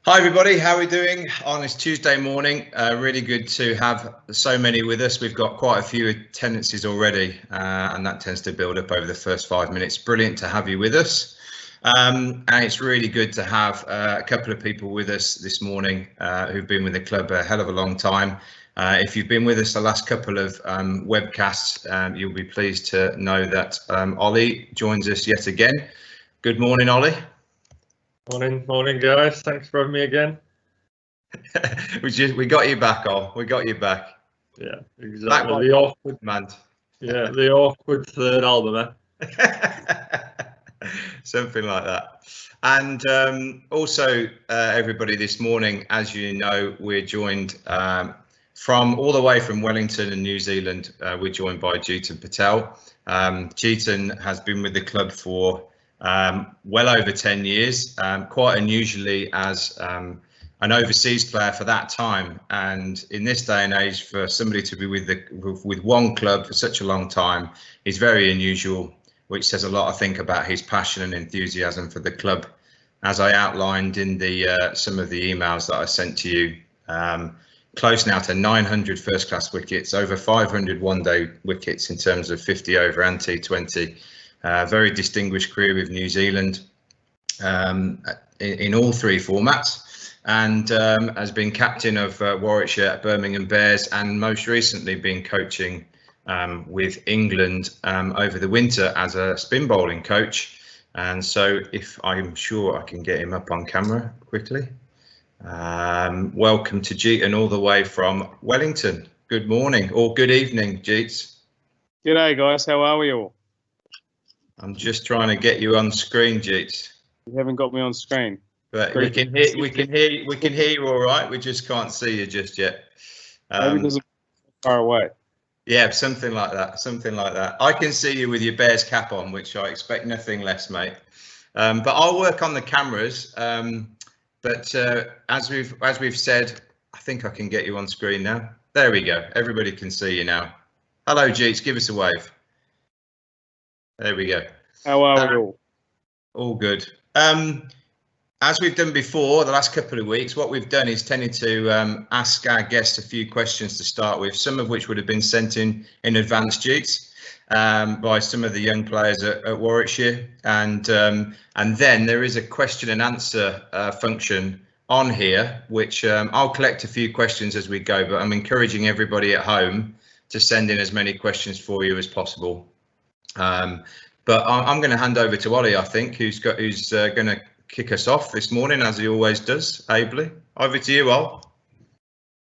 Hi everybody, how are we doing on this Tuesday morning? Really good to have so many with us. We've got quite a few attendances already, and that tends to build up over the first 5 minutes. Brilliant to have you with us. And it's really good to have a couple of people with us this morning who've been with the club a hell of a long time. If you've been with us the last couple of webcasts, you'll be pleased to know that Ollie joins us yet again. Good morning, Ollie. Morning, guys. Thanks for having me again. we got you back, Ol. We got you back. Yeah, exactly. The awkward man. Yeah, the awkward third album, Something like that. And also, everybody, this morning, as you know, we're joined from all the way from Wellington in New Zealand. We're joined by Jeetan Patel. Jeetan has been with the club for well over 10 years, quite unusually as an overseas player for that time. And in this day and age, for somebody to be with one club for such a long time is very unusual, which says a lot, I think, about his passion and enthusiasm for the club. As I outlined in the some of the emails that I sent to you, close now to 900 first-class wickets, over 500 one-day wickets in terms of 50 over and T20. Very distinguished career with New Zealand in all three formats, and has been captain of Warwickshire at Birmingham Bears, and most recently been coaching with England over the winter as a spin bowling coach. And so, if I'm sure I can get him up on camera quickly. Welcome to Jeetan all the way from Wellington. Good morning or good evening, Jeets. G'day guys, how are we all? I'm just trying to get you on screen, Jeets. You haven't got me on screen. But we can hear you all right. We just can't see you just yet. Maybe because it's far away. Yeah, something like that. Something like that. I can see you with your Bears cap on, which I expect nothing less, mate. But I'll work on the cameras. But as we've said, I think I can get you on screen now. There we go. Everybody can see you now. Hello, Jeets. Give us a wave. There we go. How are we all? All good. As we've done before, the last couple of weeks, what we've done is tended to ask our guests a few questions to start with, some of which would have been sent in advance, Jeets, by some of the young players at Warwickshire. And then there is a question and answer function on here, which I'll collect a few questions as we go, but I'm encouraging everybody at home to send in as many questions for you as possible. But I'm going to hand over to Ollie, I think, who's going to kick us off this morning, as he always does, ably. Over to you, Ollie.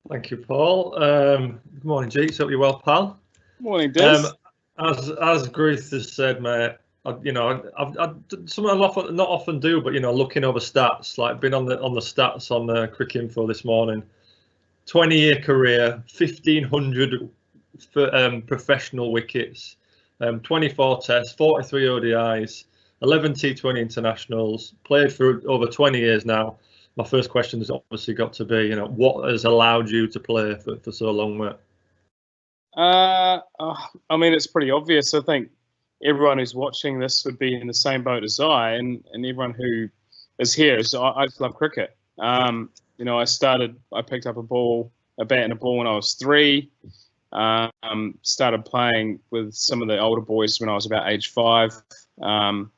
Thank you, Paul. Good morning, Jeets. Hope you're well, pal. Morning, Des. As Griff has said, mate, I've something I not often do, but looking over stats, like been on the stats on Quick Info this morning. 20-year career, 1,500 professional wickets. 24 tests, 43 ODIs, 11 T20 internationals, played for over 20 years now. My first question has obviously got to be, what has allowed you to play for so long, mate? I mean, it's pretty obvious. I think everyone who's watching this would be in the same boat as I, and everyone who is here. So I just love cricket. I picked up a bat and a ball when I was 3. Started playing with some of the older boys when I was about age 5, and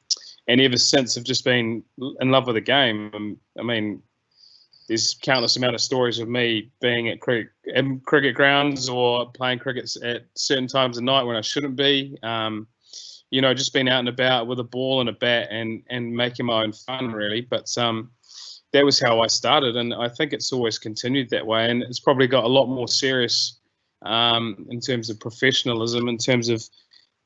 ever since I've just been in love with the game. I mean, there's countless amount of stories of me being at cricket grounds or playing cricket at certain times of night when I shouldn't be. Just being out and about with a ball and a bat and making my own fun, really. But that was how I started, and I think it's always continued that way, and it's probably got a lot more serious in terms of professionalism, in terms of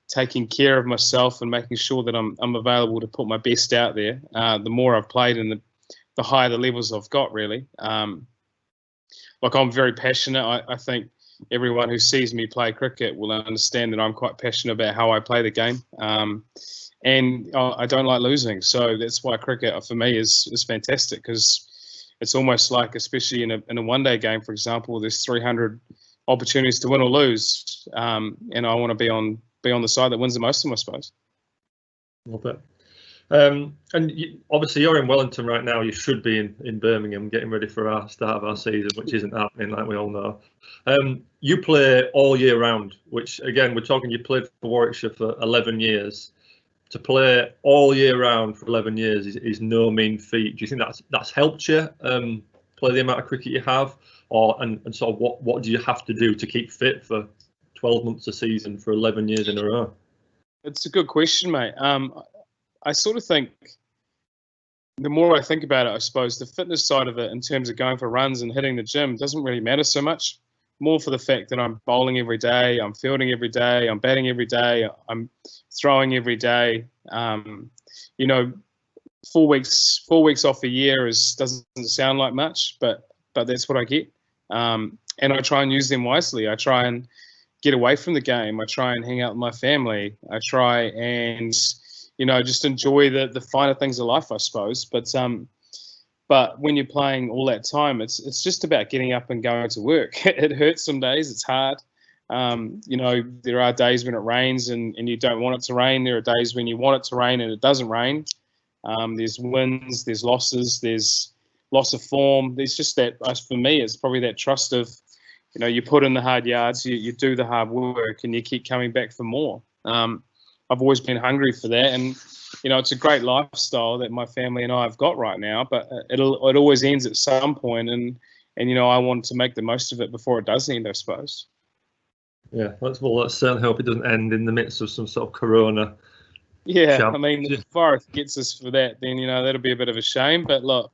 taking care of myself and making sure that I'm available to put my best out there. The more I've played and the higher the levels I've got, really. I'm very passionate. I think everyone who sees me play cricket will understand that I'm quite passionate about how I play the game. And I don't like losing. So that's why cricket for me is fantastic, because it's almost like, especially in a one-day game, for example, there's 300 opportunities to win or lose, and I want to be on the side that wins the most of them, I suppose. Love it. And obviously you're in Wellington right now. You should be in Birmingham getting ready for our start of our season, which isn't happening, like we all know. You play all year round, which again, we're talking, you played for Warwickshire for 11 years. To play all year round for 11 years is no mean feat. Do you think that's helped you play the amount of cricket you have, and sort of what do you have to do to keep fit for 12 months a season for 11 years in a row? It's a good question, mate. I sort of think the more I think about it, I suppose the fitness side of it in terms of going for runs and hitting the gym doesn't really matter so much. More for the fact that I'm bowling every day, I'm fielding every day, I'm batting every day, I'm throwing every day. 4 weeks off a year doesn't sound like much, but that's what I get. And I try and use them wisely. I try and get away from the game. I try and hang out with my family. I try and just enjoy the finer things of life, I suppose. But when you're playing all that time, it's just about getting up and going to work. It hurts some days. It's hard. There are days when it rains and you don't want it to rain. There are days when you want it to rain and it doesn't rain. There's wins, there's losses, there's loss of form. There's just that, for me, it's probably that trust of, you put in the hard yards, you do the hard work, and you keep coming back for more. I've always been hungry for that, and it's a great lifestyle that my family and I have got right now. But it always ends at some point, and I want to make the most of it before it does end, I suppose. Yeah, let's certainly hope it doesn't end in the midst of some sort of corona. Yeah, I mean, if the virus gets us for that, then that'll be a bit of a shame. But look,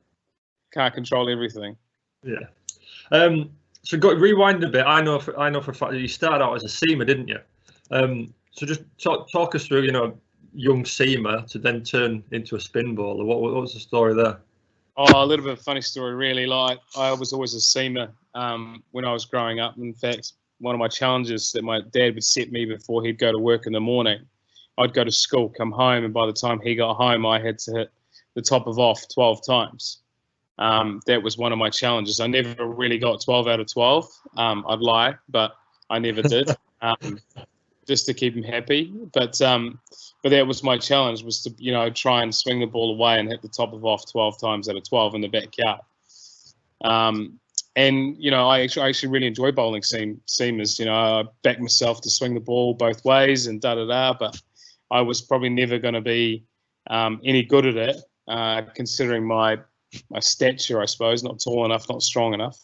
can't control everything. Yeah. So rewind a bit. I know for a fact that you started out as a seamer, didn't you? So just talk us through, young seamer to then turn into a spin bowler. What was the story there? Oh, a little bit of a funny story, really. Like, I was always a seamer when I was growing up. In fact, one of my challenges that my dad would set me before he'd go to work in the morning, I'd go to school, come home, and by the time he got home, I had to hit the top of off 12 times. That was one of my challenges. I never really got 12 out of 12. I'd lie, but I never did, just to keep him happy. But that was my challenge, was to try and swing the ball away and hit the top of off 12 times out of 12 in the backyard. And I actually really enjoy bowling seamers. I back myself to swing the ball both ways and but I was probably never going to be any good at it, considering my stature, I suppose, not tall enough, not strong enough.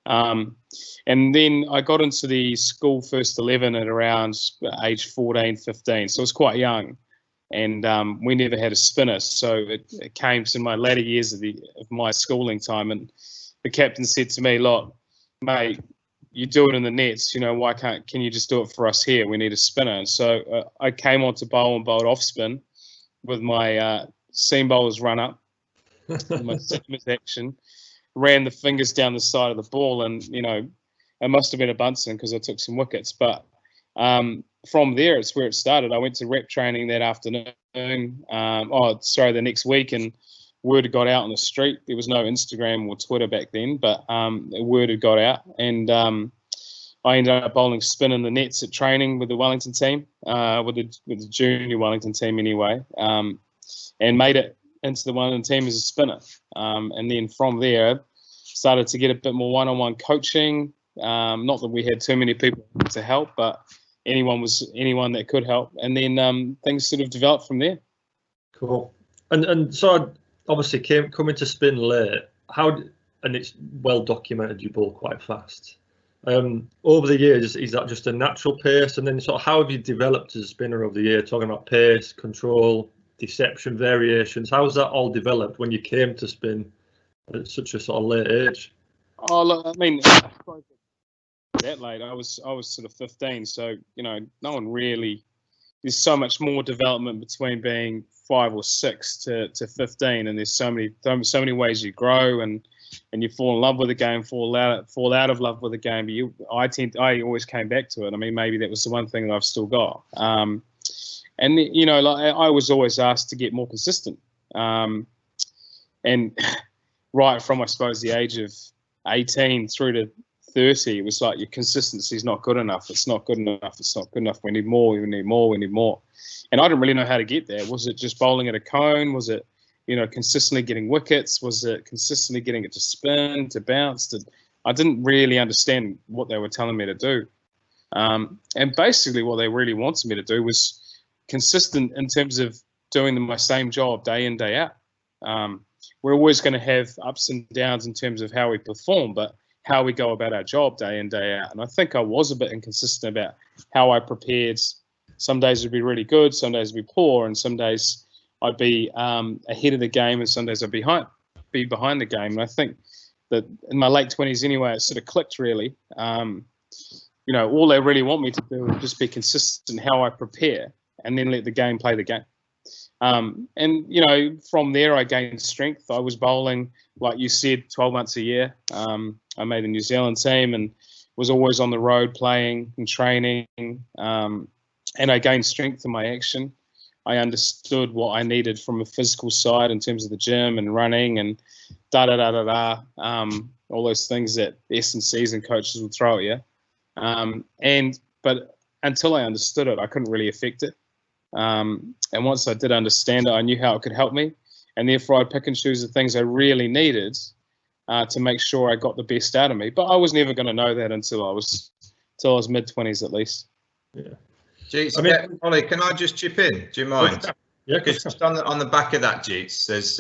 And then I got into the school first 11 at around age 14, 15. So I was quite young, and we never had a spinner. So it came to my latter years of my schooling time, and the captain said to me, "Look, mate, you do it in the nets. Why can you just do it for us here? We need a spinner." And so I came on to bowl and bowled off spin with my seam bowler's run up. My seamers action, ran the fingers down the side of the ball, and it must have been a Bunsen because I took some wickets. But from there, it's where it started. I went to rep training that afternoon. The next week, and word had got out on the street. There was no Instagram or Twitter back then, but word had got out, and I ended up bowling spin in the nets at training with the Wellington team, with the junior Wellington team anyway, and made it into the Wellington team as a spinner. And then from there, started to get a bit more one-on-one coaching. Not that we had too many people to help, but anyone that could help. And then things sort of developed from there. Cool. And so obviously coming to spin late. And it's well documented you bowl quite fast. Over the years, is that just a natural pace? And then sort of how have you developed as a spinner over the year? Talking about pace, control, deception, variations. How has that all developed when you came to spin at such a sort of late age? Oh, look, I mean, that late. I was sort of 15, so no one really. There's so much more development between being 5 or 6 to 15, and there's so many ways you grow and you fall in love with the game, fall out of love with the game. But I always came back to it. I mean, maybe that was the one thing that I've still got. And I was always asked to get more consistent. And right from, I suppose, the age of 18 through to 30, it was like your consistency is not good enough. It's not good enough. It's not good enough. We need more. We need more. We need more. And I didn't really know how to get there. Was it just bowling at a cone? Was it, consistently getting wickets? Was it consistently getting it to spin, to bounce? I didn't really understand what they were telling me to do. And basically what they really wanted me to do was consistent in terms of doing my same job day in, day out. We're always going to have ups and downs in terms of how we perform, but how we go about our job day in, day out. And I think I was a bit inconsistent about how I prepared. Some days would be really good, some days would be poor, and some days I'd be ahead of the game, and some days I'd be behind the game. And I think that in my late 20s anyway, it sort of clicked really. All they really want me to do is just be consistent in how I prepare, and then let the game play the game. From there I gained strength. I was bowling, like you said, 12 months a year. I made the New Zealand team and was always on the road playing and training. And I gained strength in my action. I understood what I needed from a physical side in terms of the gym and running and all those things that S&Cs and coaches will throw at you. But until I understood it, I couldn't really affect it. And once I did understand it, I knew how it could help me, and therefore I'd pick and choose the things I really needed to make sure I got the best out of me. But I was never going to know that until I was mid-20s at least. Yeah. Jeets, Ollie, can I just chip in? Do you mind? Yeah. Because just on the back of that, Jeets, there's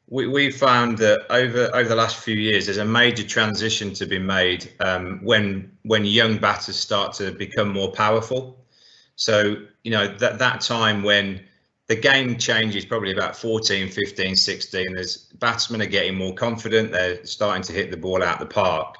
we found that over the last few years, there's a major transition to be made when young batters start to become more powerful. So, that time when the game changes, probably about 14, 15, 16, there's batsmen are getting more confident. They're starting to hit the ball out the park.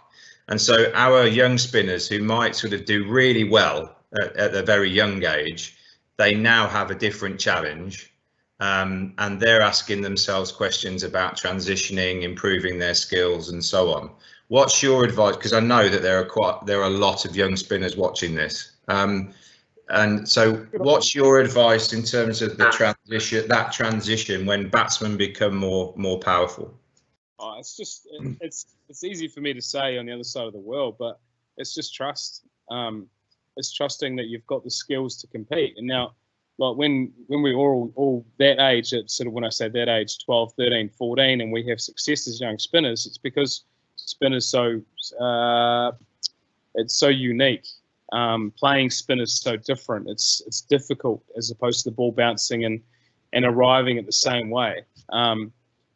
And so our young spinners who might sort of do really well at a very young age, they now have a different challenge. And they're asking themselves questions about transitioning, improving their skills and so on. What's your advice? Because I know that there are a lot of young spinners watching this. And so what's your advice in terms of the transition when batsmen become more powerful? Oh, it's easy for me to say on the other side of the world, but it's just trust. It's trusting that you've got the skills to compete. And now, like when we're all that age, sort of when I say that age, 12, 13, 14, and we have success as young spinners, it's because spin is so unique. Playing spin is so different. It's difficult as opposed to the ball bouncing and arriving at the same way.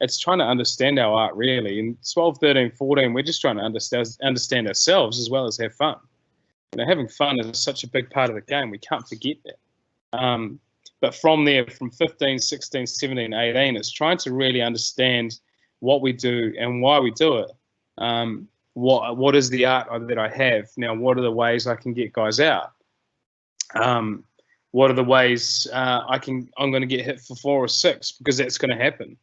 It's trying to understand our art really. In 12, 13, 14, we're just trying to understand ourselves as well as have fun. Having fun is such a big part of the game. We can't forget that. But from there, from 15, 16, 17, 18, it's trying to really understand what we do and why we do it. What is the art that I have? Now, what are the ways I can get guys out? What are the ways I'm going to get hit for 4 or 6? Because that's going to happen.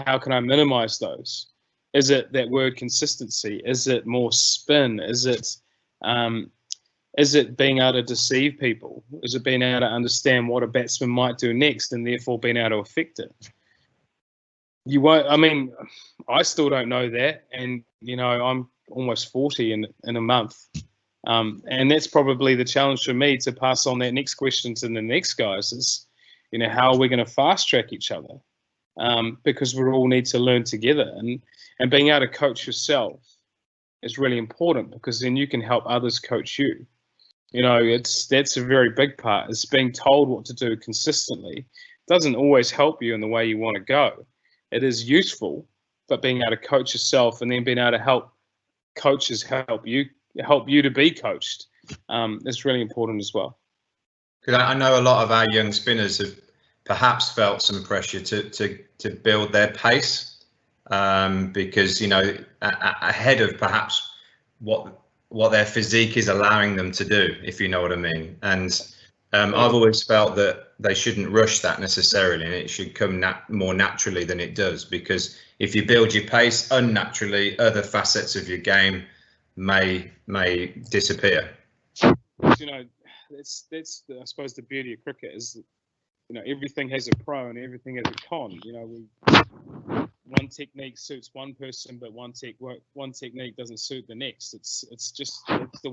How can I minimize those? Is it that word consistency? Is it more spin? Is it being able to deceive people? Is it being able to understand what a batsman might do next and therefore being able to affect it? You won't. I mean, I still don't know that, and I'm almost 40 in a month, and that's probably the challenge for me to pass on that next question to the next guys. Is how are we going to fast track each other? Because we all need to learn together, and being able to coach yourself is really important because then you can help others coach you. That's a very big part. Is being told what to do consistently doesn't always help you in the way you want to go. It is useful, but being able to coach yourself and then being able to help coaches help you to be coached is really important as well. Because I know a lot of our young spinners have perhaps felt some pressure to build their pace because ahead of perhaps what their physique is allowing them to do, if you know what I mean. And I've always felt that they shouldn't rush that necessarily, and it should come more naturally than it does, because if you build your pace unnaturally, other facets of your game may disappear. That's I suppose the beauty of cricket is that, everything has a pro and everything has a con. one technique suits one person, but one technique doesn't suit the next. It's the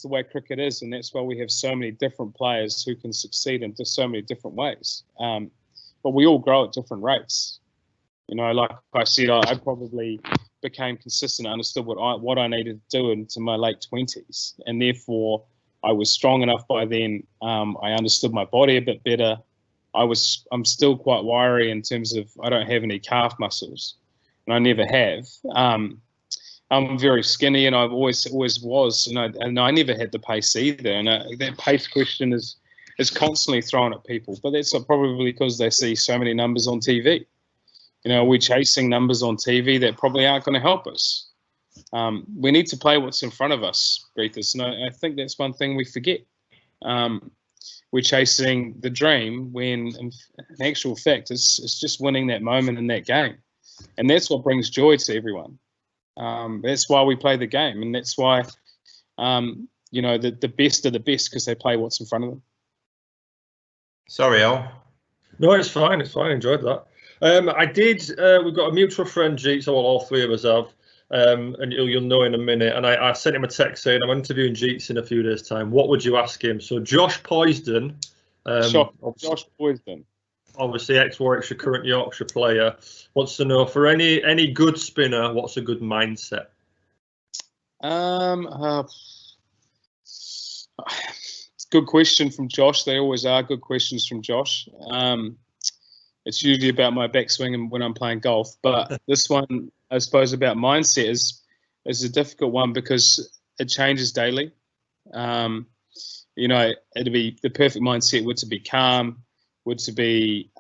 way cricket is, and that's why we have so many different players who can succeed in so many different ways. But we all grow at different rates. You know, like I said, I probably became consistent, understood what I needed to do into my late 20s, and therefore I was strong enough by then. I understood my body a bit better. I'm still quite wiry in terms of I don't have any calf muscles, and I never have. I'm very skinny, and I've always was, and I never had the pace either. And that pace question is constantly thrown at people, but that's probably because they see so many numbers on TV. You know, we're chasing numbers on TV that probably aren't going to help us. We need to play what's in front of us, Breathers, and I think that's one thing we forget. We're chasing the dream when, in actual fact, it's just winning that moment in that game, and that's what brings joy to everyone. That's why we play the game, and that's why, you know, the best are the best because they play what's in front of them. Sorry, Al. No, it's fine. It's fine. I enjoyed that. We've got a mutual friend, Jeet, so all three of us have, and you'll know in a minute. And I sent him a text saying I'm interviewing Jeets in a few days' time. What would you ask him? So Josh Poisden. Josh Poisden. Obviously, ex-Warwickshire, current Yorkshire player, wants to know, for any good spinner, what's a good mindset? It's a good question from Josh. They always are good questions from Josh. It's usually about my backswing and when I'm playing golf, but this one, I suppose, about mindset is a difficult one because it changes daily. You know, it'd be the perfect mindset would to be calm, would to be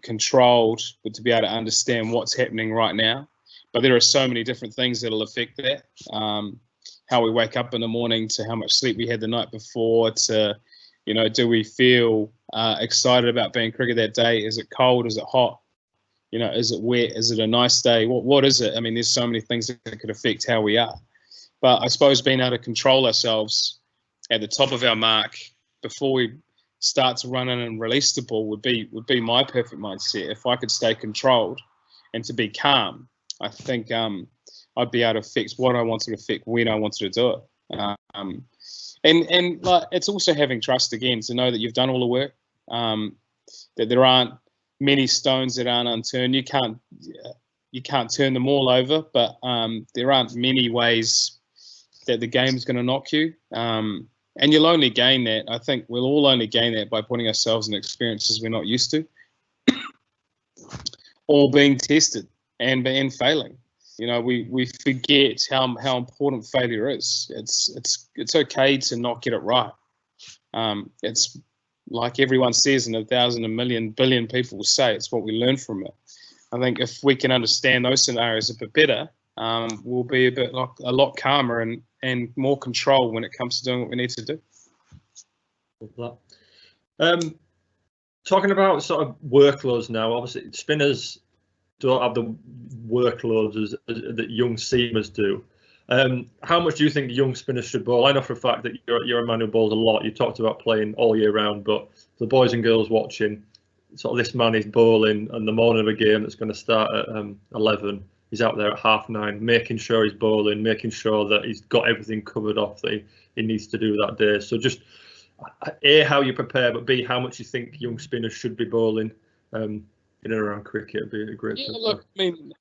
controlled, would to be able to understand what's happening right now. But there are so many different things that'll affect that. How we wake up in the morning, to how much sleep we had the night before, to, you know, do we feel excited about being cricket that day? Is it cold? Is it hot? You know, is it wet? Is it a nice day? What is it? I mean, there's so many things that could affect how we are. But I suppose being able to control ourselves at the top of our mark before we start to run in and release the ball would be my perfect mindset. If I could stay controlled and to be calm, I think I'd be able to fix what I wanted to fix when I wanted to do it. And like, it's also having trust again, to know that you've done all the work, that there aren't many stones that aren't unturned. You can't turn them all over, but there aren't many ways that the game's going to knock you. And you'll only gain that. I think we'll all only gain that by putting ourselves in experiences we're not used to, or being tested and failing. You know, we forget how important failure is. It's okay to not get it right. It's like everyone says, and 1,000, 1,000,000, billion people say, it's what we learn from it. I think if we can understand those scenarios a bit better, we'll be a lot calmer and more control when it comes to doing what we need to do. Talking about sort of workloads now, obviously spinners don't have the workloads that young seamers do. How much do you think young spinners should bowl? I know for a fact that you're a man who bowls a lot. You talked about playing all year round, but the boys and girls watching, sort of this man is bowling on the morning of a game that's going to start at 11. He's out there at 9:30, making sure he's bowling, making sure that he's got everything covered off that he needs to do that day. So just A, how you prepare, but B, how much you think young spinners should be bowling in and around cricket. It'd be a great. Yeah, look, I mean,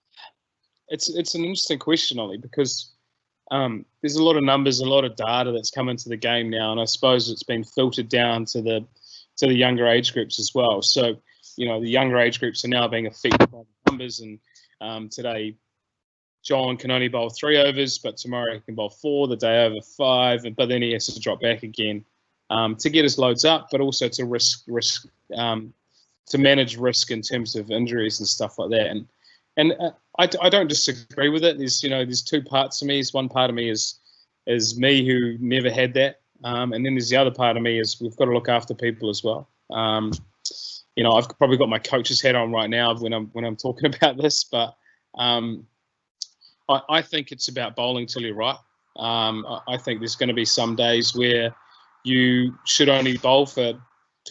it's an interesting question, Ollie, because there's a lot of numbers, a lot of data that's come into the game now, and I suppose it's been filtered down to the younger age groups as well. So, you know, the younger age groups are now being affected by the numbers, and today John can only bowl 3 overs, but tomorrow he can bowl 4, the day over 5, but then he has to drop back again to get his loads up, but also to to manage risk in terms of injuries and stuff like that. And I don't disagree with it. There's 2 parts to me. One part of me is me who never had that, and then there's the other part of me is we've got to look after people as well. You know, I've probably got my coach's hat on right now when I'm talking about this, but I think it's about bowling till you're right. I think there's going to be some days where you should only bowl for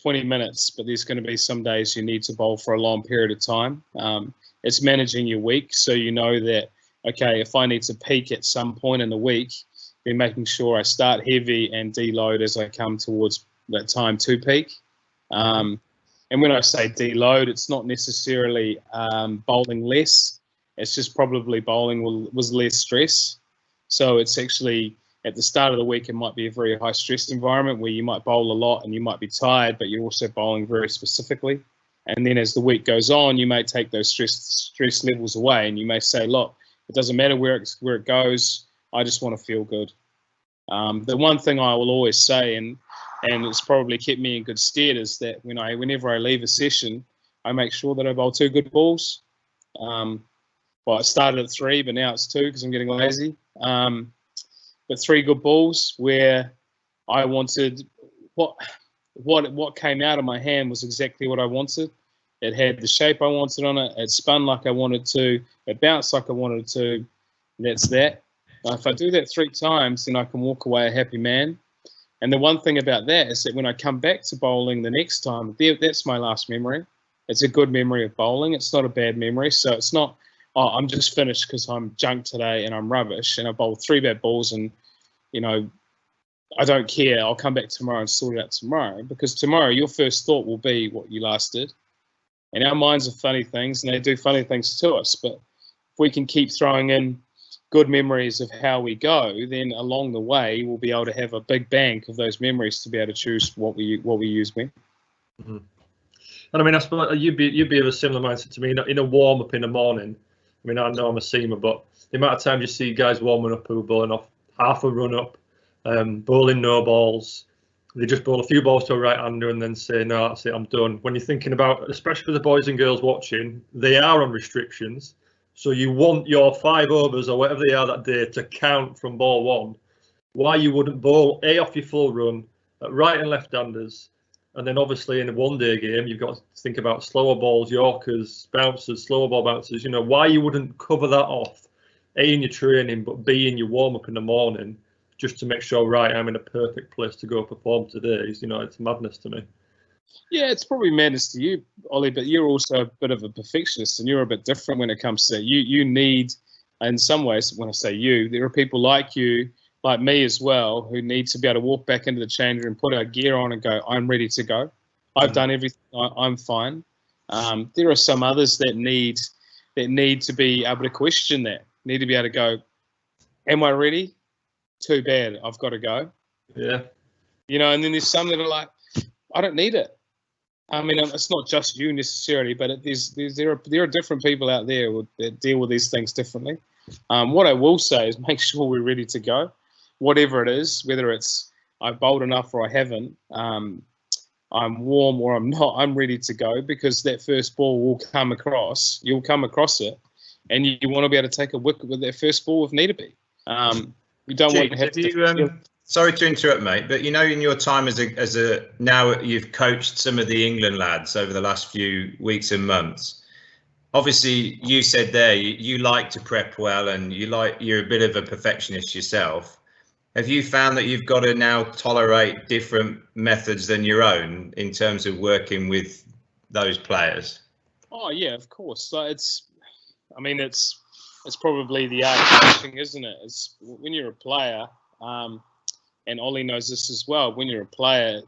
20 minutes, but there's going to be some days you need to bowl for a long period of time. It's managing your week, so you know that, okay, if I need to peak at some point in the week, then making sure I start heavy and deload as I come towards that time to peak. And when I say deload, it's not necessarily bowling less. It's just probably bowling was less stress. So it's actually at the start of the week, it might be a very high stressed environment where you might bowl a lot and you might be tired, but you're also bowling very specifically. And then as the week goes on, you may take those stress levels away, and you may say, look, it doesn't matter where it goes. I just want to feel good. The one thing I will always say, and it's probably kept me in good stead, is that whenever I leave a session, I make sure that I bowl 2 good balls. Well, I started at 3, but now it's 2 because I'm getting lazy. But 3 good balls where I wanted what came out of my hand was exactly what I wanted. It had the shape I wanted on it. It spun like I wanted to. It bounced like I wanted to. And that's that. Now, if I do that 3 times, then I can walk away a happy man. And the one thing about that is that when I come back to bowling the next time, that's my last memory. It's a good memory of bowling. It's not a bad memory. So it's not, oh, I'm just finished because I'm junk today and I'm rubbish and I bowled 3 bad balls and, I don't care. I'll come back tomorrow and sort it out tomorrow, because tomorrow your first thought will be what you last did. And our minds are funny things and they do funny things to us. But if we can keep throwing in good memories of how we go, then along the way we'll be able to have a big bank of those memories to be able to choose what we use when. Mm-hmm. And I mean, I suppose you'd be of a similar mindset to me in a warm up in the morning. I mean, I know I'm a seamer, but the amount of times you see guys warming up who are bowling off half a run up, bowling no balls, they just bowl a few balls to a right-hander and then say, no, that's it, I'm done. When you're thinking about, especially for the boys and girls watching, they are on restrictions. So you want your 5 overs or whatever they are that day to count from ball 1. Why you wouldn't bowl off your full run at right and left-handers, and then obviously in a one-day game you've got to think about slower balls, Yorkers, bouncers, slower ball bouncers. Why you wouldn't cover that off, A, in your training, but B, in your warm-up in the morning, just to make sure, right, I'm in a perfect place to go perform today. It's madness to me. Yeah, it's probably madness to you, Ollie, but you're also a bit of a perfectionist and you're a bit different when it comes to you need, in some ways, when I say you, there are people like you, like me as well, who need to be able to walk back into the change room, put our gear on and go, I'm ready to go. I've done everything, I'm fine. There are some others that need to be able to question that, need to be able to go, am I ready? Too bad, I've got to go. Yeah. And then there's some that are like, I don't need it. I mean, it's not just you necessarily, but there are different people out there that deal with these things differently. What I will say is make sure we're ready to go, whatever it is, whether it's I've bowled enough or I haven't, I'm warm or I'm not, I'm ready to go, because that first ball will come across, you'll come across it, and you want to be able to take a wicket with that first ball if need be. You don't want to have to. Sorry to interrupt, mate, but in your time as a now you've coached some of the England lads over the last few weeks and months. Obviously, you said there you like to prep well, and you're a bit of a perfectionist yourself. Have you found that you've got to now tolerate different methods than your own in terms of working with those players? Oh yeah, of course. So it's probably the art of coaching, isn't it? It's when you're a player. And Ollie knows this as well. When you're a player,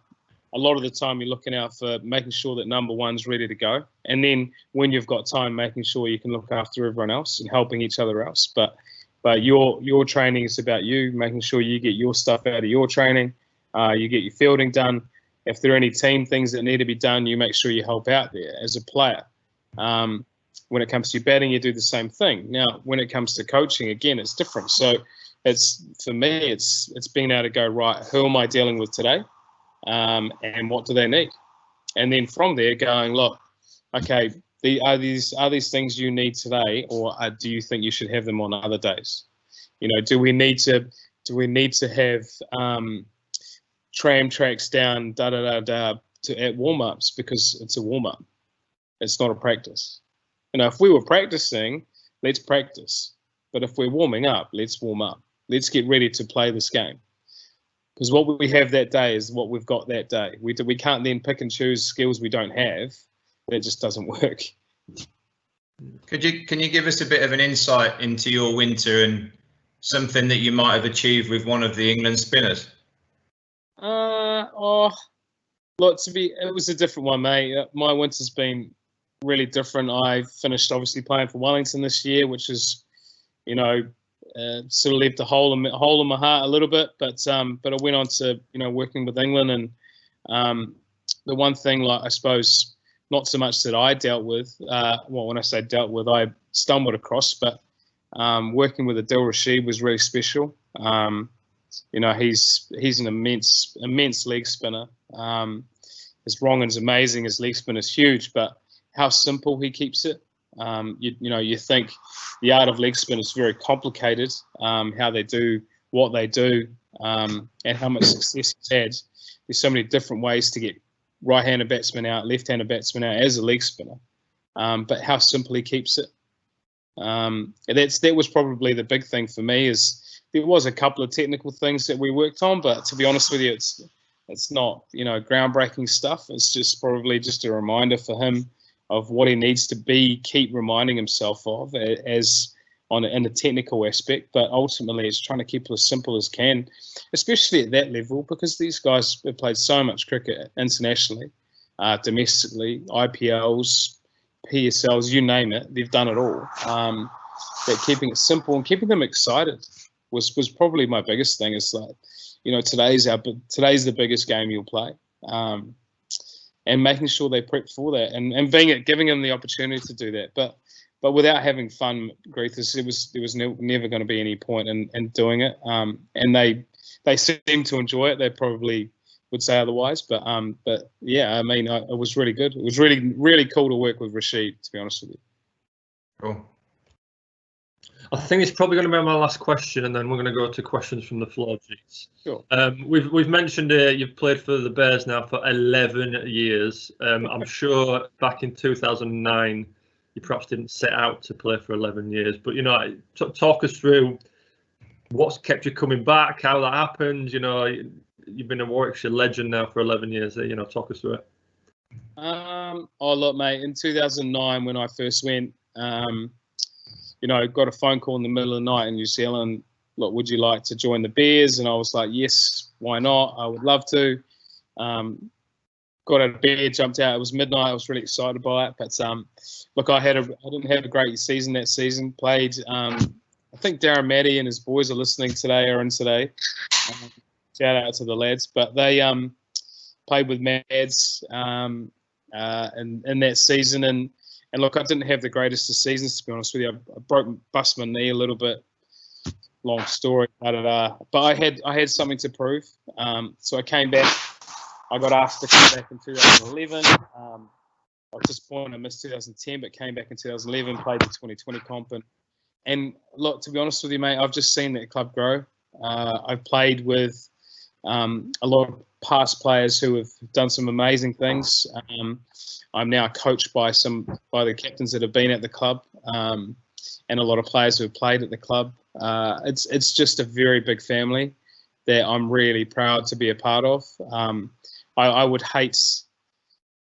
a lot of the time you're looking out for making sure that number 1's ready to go. And then when you've got time, making sure you can look after everyone else and helping each other else. But your training is about you, making sure you get your stuff out of your training. You get your fielding done. If there are any team things that need to be done, you make sure you help out there as a player. When it comes to your batting, you do the same thing. Now, when it comes to coaching, again, it's different. So for me, it's being able to go, right, who am I dealing with today? And what do they need? And then from there going, look, okay, are these things you need today, or do you think you should have them on other days? Do we need to have tram tracks down at warm-ups because it's a warm-up? It's not a practice. If we were practicing, let's practice. But if we're warming up, let's warm up. Let's get ready to play this game. Because what we have that day is what we've got that day. We can't then pick and choose skills we don't have. That just doesn't work. Can you give us a bit of an insight into your winter and something that you might have achieved with one of the England spinners? Look, it was a different one, mate. My winter's been really different. I finished obviously playing for Wellington this year, which is, sort of left a hole in my heart a little bit. But I went on to working with England, and the one thing, like, I suppose, not so much that I dealt with. Well, when I say dealt with, I stumbled across, but working with Adil Rashid was really special. He's an immense leg spinner. His wrong is amazing. His leg spin is huge, but how simple he keeps it. You think the art of leg spin is very complicated. How they do what they do, and how much success he's had. There's so many different ways to get right-handed batsman out, left-handed batsman out as a leg spinner. But how simple he keeps it. That was probably the big thing for me. Is there was a couple of technical things that we worked on, but to be honest with you, it's not groundbreaking stuff. It's just probably just a reminder for him of what he needs to keep reminding himself of in the technical aspect. But ultimately, it's trying to keep it as simple as can, especially at that level, because these guys have played so much cricket internationally, domestically, IPLs, PSLs, you name it. They've done it all. That keeping it simple and keeping them excited was probably my biggest thing. Is like, today's the biggest game you'll play, and making sure they prep for that, and giving them the opportunity to do that, but without having fun, Grief, there was never going to be any point in doing it. And they seem to enjoy it. They probably would say otherwise, but yeah, I mean, it was really good. It was really, really cool to work with Rashid, to be honest with you. Cool. I think it's probably going to be my last question, and then we're going to go to questions from the floor, Jeets. Sure. We've mentioned you've played for the Bears now for 11 years. I'm sure back in 2009, you perhaps didn't set out to play for 11 years, but talk us through what's kept you coming back, how that happened. You've been a Warwickshire legend now for 11 years. Talk us through it. Look, mate, in 2009 when I first went, got a phone call in the middle of the night in New Zealand. Look, would you like to join the Bears? And I was like, yes, why not? I would love to. Got out of bed, jumped out. It was midnight. I was really excited by it. But look, I didn't have a great season that season. Played. I think Darren Matty and his boys are listening today. Shout out to the lads. But they played with Mads in that season, and look, I didn't have the greatest of seasons, to be honest with you. I bust my knee a little bit. Long story, but I had something to prove. So I came back. I got asked to come back in 2011. I was disappointed I missed 2010, but came back in 2011, played the 2020 comp. And look, to be honest with you, mate, I've just seen that club grow. I've played with a lot of past players who have done some amazing things. I'm now coached by the captains that have been at the club, and a lot of players who have played at the club. It's just a very big family that I'm really proud to be a part of. I would hate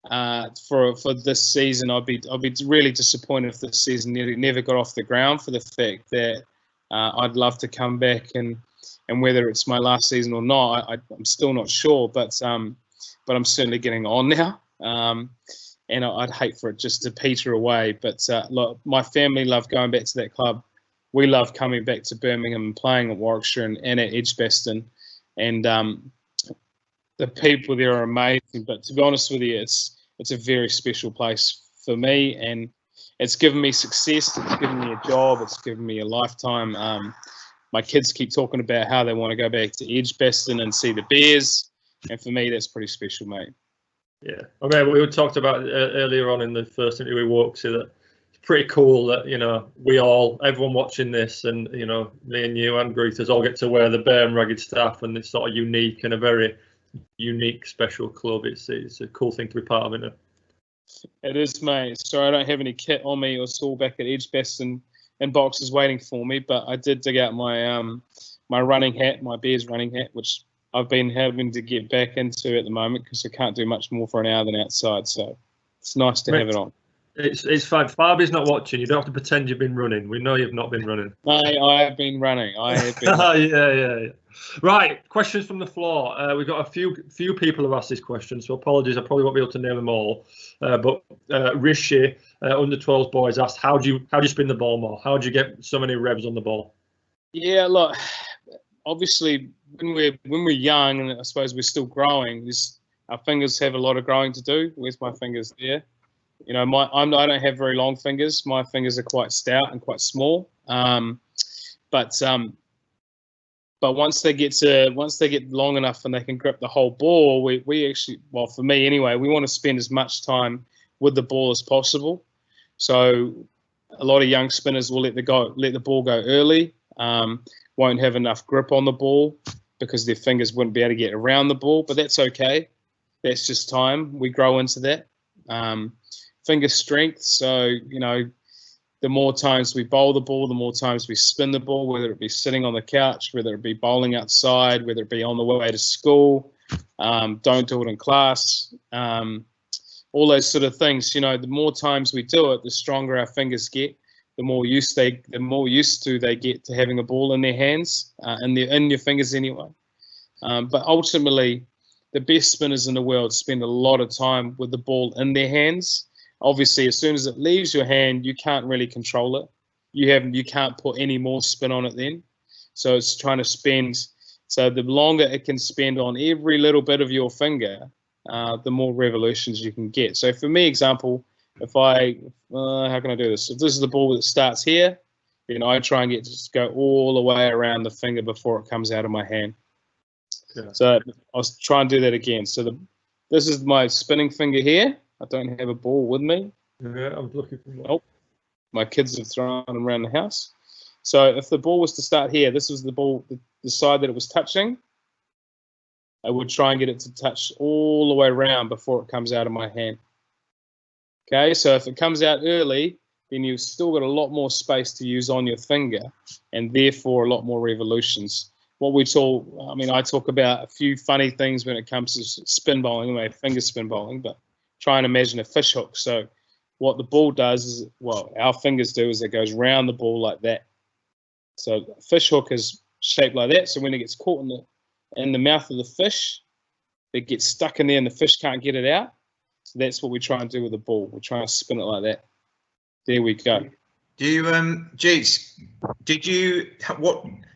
for this season. I'd be really disappointed if this season never got off the ground, for the fact that I'd love to come back, and whether it's my last season or not, I'm still not sure. But I'm certainly getting on now. And I'd hate for it just to peter away. But look, my family love going back to that club. We love coming back to Birmingham and playing at Warwickshire and at Edgbaston. And the people there are amazing. But to be honest with you, it's a very special place for me. And it's given me success. It's given me a job. It's given me a lifetime. My kids keep talking about how they want to go back to Edgbaston and see the Bears. And for me, that's pretty special, mate. Yeah, I mean, we talked about earlier on in the first interview we walked, so that it's pretty cool that everyone watching this, and me and you and Greethers all get to wear the Bear and Ragged staff, and it's sort of unique and a very unique, special club. It's a cool thing to be part of, isn't it? It is, mate. Sorry, I don't have any kit on me. It's all back at Edgbaston and boxes waiting for me, but I did dig out my my running hat, my Bears running hat, which I've been having to get back into at the moment because I can't do much more for an hour than outside. So it's nice to have it on. It's fine. Fabi's not watching. You don't have to pretend you've been running. We know you've not been running. I have been running. I have been. Yeah. Right. Questions from the floor. We've got a few people have asked this question, so apologies. I probably won't be able to name them all. But Rishi, under 12 boys, asked, how do you spin the ball more? How do you get so many revs on the ball? Yeah, look. Obviously, when we're young, and I suppose we're still growing, our fingers have a lot of growing to do. Where's my fingers there? You know, I don't have very long fingers. My fingers are quite stout and quite small. But once they get long enough and they can grip the whole ball, we actually, well, for me anyway, we want to spend as much time with the ball as possible. So a lot of young spinners will let the ball go early. Won't have enough grip on the ball because their fingers wouldn't be able to get around the ball, but that's okay. That's just time. We grow into that. Finger strength. So, you know, the more times we bowl the ball, the more times we spin the ball, whether it be sitting on the couch, whether it be bowling outside, whether it be on the way to school, don't do it in class, all those sort of things. You know, the more times we do it, the stronger our fingers get. The more used to they get to having a ball in their hands, in your fingers anyway. But ultimately, the best spinners in the world spend a lot of time with the ball in their hands. Obviously, as soon as it leaves your hand, you can't really control it. You can't put any more spin on it then. So it's trying to spend. So the longer it can spend on every little bit of your finger, the more revolutions you can get. So for me, example, if how can I do this? If this is the ball that starts here, then I try and just go all the way around the finger before it comes out of my hand. Okay. So I'll try and do that again. So this is my spinning finger here. I don't have a ball with me. Yeah, I'm looking for one. Nope. My kids have thrown them around the house. So if the ball was to start here, this was the ball, the side that it was touching. I would try and get it to touch all the way around before it comes out of my hand. Okay, so if it comes out early, then you've still got a lot more space to use on your finger and therefore a lot more revolutions. I talk about a few funny things when it comes to spin bowling, anyway, finger spin bowling, but try and imagine a fish hook. So what the ball does is, well, our fingers do is it goes round the ball like that. So a fish hook is shaped like that. So when it gets caught in the mouth of the fish, it gets stuck in there and the fish can't get it out. So that's what we try and do with the ball. We try and spin it like that. There we go. Do you, Jeets,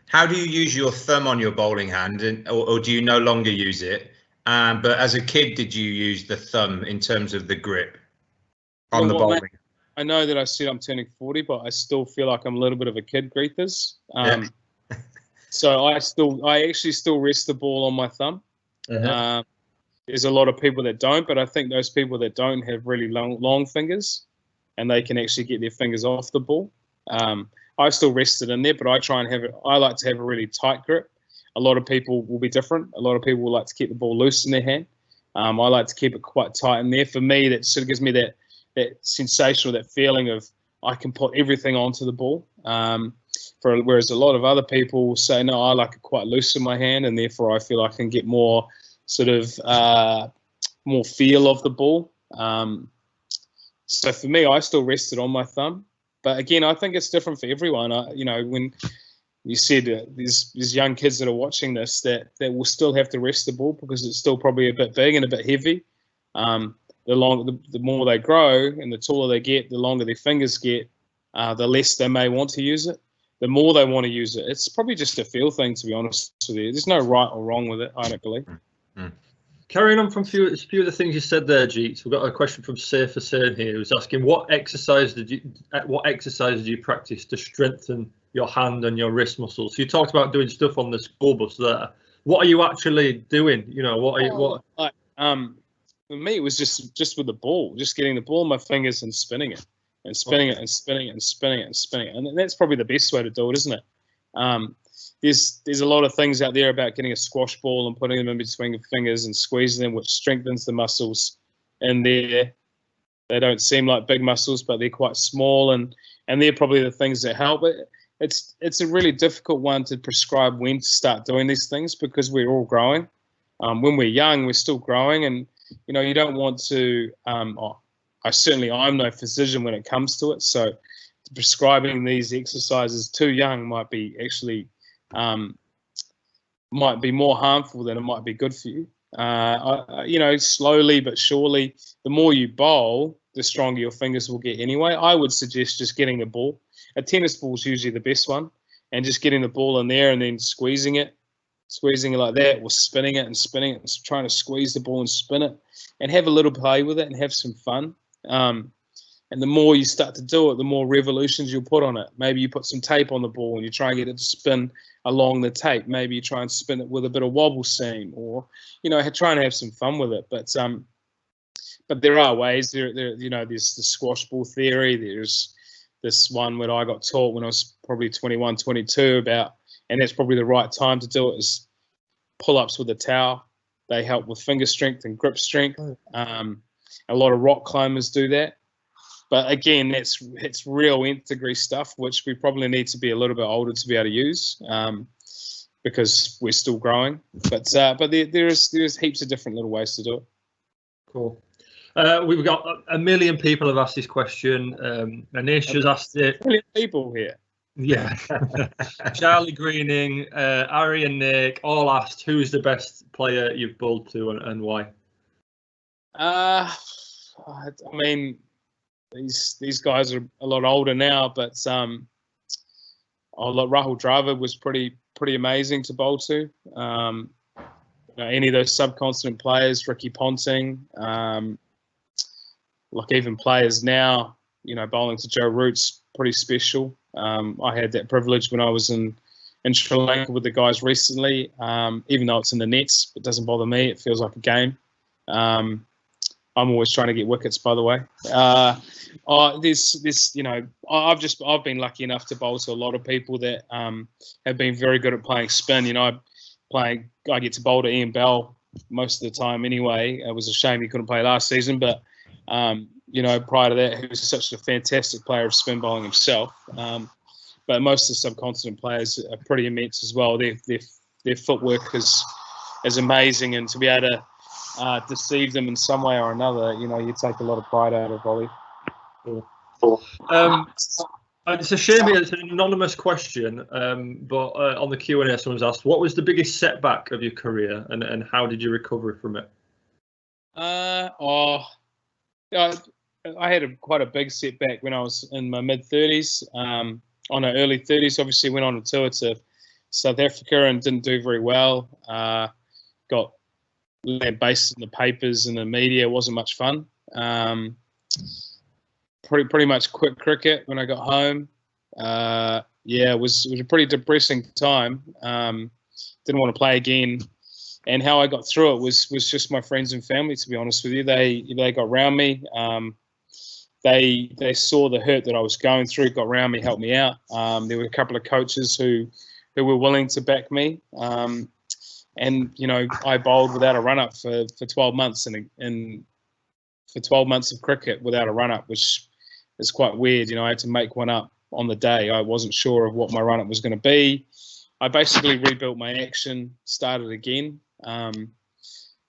how do you use your thumb on your bowling hand, or do you no longer use it? But as a kid, did you use the thumb in terms of the grip on the bowling? I know that I said I'm turning 40, but I still feel like I'm a little bit of a kid, Greethers. So I actually still rest the ball on my thumb. Uh-huh. There's a lot of people that don't, but I think those people that don't have really long fingers and they can actually get their fingers off the ball. I still rest it in there, but I try and I like to have a really tight grip. A lot of people will be different. A lot of people will like to keep the ball loose in their hand. I like to keep it quite tight in there. For me, that sort of gives me that sensation or that feeling of I can put everything onto the ball. Whereas a lot of other people say, no, I like it quite loose in my hand, and therefore I feel I can get more sort of more feel of the ball. So for me, I still rest it on my thumb. But again, I think it's different for everyone. When you said there's young kids that are watching this that will still have to rest the ball because it's still probably a bit big and a bit heavy. The more they grow and the taller they get, the longer their fingers get, the less they may want to use it. The more they want to use it. It's probably just a feel thing, to be honest with you. There's no right or wrong with it, I don't believe. Mm. Carrying on from a few of the things you said there, Jeets, we've got a question from Safe Hussain here, who's asking what exercise did you practice to strengthen your hand and your wrist muscles? So you talked about doing stuff on the school bus there. What are you actually doing? You know, for me, it was just with the ball, just getting the ball in my fingers and spinning it, and spinning it and spinning it and spinning it and spinning it, and that's probably the best way to do it, isn't it? There's a lot of things out there about getting a squash ball and putting them in between your fingers and squeezing them, which strengthens the muscles in there. They don't seem like big muscles, but they're quite small, and they're probably the things that help. it's a really difficult one to prescribe when to start doing these things, because we're all growing. When we're young, we're still growing, and you don't want to. I'm no physician when it comes to it, so prescribing these exercises too young might be actually might be more harmful than it might be good for you. Slowly but surely, the more you bowl, the stronger your fingers will get anyway. I would suggest just getting the ball. A tennis ball is usually the best one, and just getting the ball in there and then squeezing it like that, or spinning it and trying to squeeze the ball and spin it, and have a little play with it and have some fun. And the more you start to do it, the more revolutions you'll put on it. Maybe you put some tape on the ball and you try and get it to spin along the tape. Maybe you try and spin it with a bit of wobble seam, or try and have some fun with it. But there are ways. There's the squash ball theory. There's this one that I got taught when I was probably 21, 22 about, and that's probably the right time to do it, is pull-ups with a towel. They help with finger strength and grip strength. A lot of rock climbers do that. But again, it's real nth degree stuff, which we probably need to be a little bit older to be able to use, because we're still growing. But there's heaps of different little ways to do it. Cool. We've got a million people have asked this question. Anish has asked it. A million people here. Yeah. Charlie Greening, Ari and Nick all asked, who's the best player you've bowled to and why? I mean, these guys are a lot older now, but Rahul Dravid was pretty amazing to bowl to. Any of those subcontinent players, Ricky Ponting, like even players now, bowling to Joe Root's pretty special. I had that privilege when I was in Sri Lanka with the guys recently. Even though it's in the nets, it doesn't bother me. It feels like a game. I'm always trying to get wickets, by the way. I've been lucky enough to bowl to a lot of people that have been very good at playing spin. I get to bowl to Ian Bell most of the time anyway. It was a shame he couldn't play last season, but prior to that, he was such a fantastic player of spin bowling himself. But most of the subcontinent players are pretty immense as well. Their footwork is amazing, and to be able to deceive them in some way or another, you take a lot of pride out of volley. Cool. It's a shame it's an anonymous question, but on the Q&A someone's asked, what was the biggest setback of your career, and how did you recover from it? I had quite a big setback when I was in my mid-30s. Early 30s, obviously went on a tour to South Africa and didn't do very well. Got lambasted in the papers and the media. It wasn't much fun. Pretty much quit cricket when I got home. It was a pretty depressing time. Didn't want to play again. And how I got through it was just my friends and family, to be honest with you. They got around me. They saw the hurt that I was going through, got around me, helped me out. There were a couple of coaches who were willing to back me. And I bowled without a run-up for 12 months, and for 12 months of cricket without a run-up, which is quite weird. I had to make one up on the day. I wasn't sure of what my run-up was going to be. I basically rebuilt my action, started again.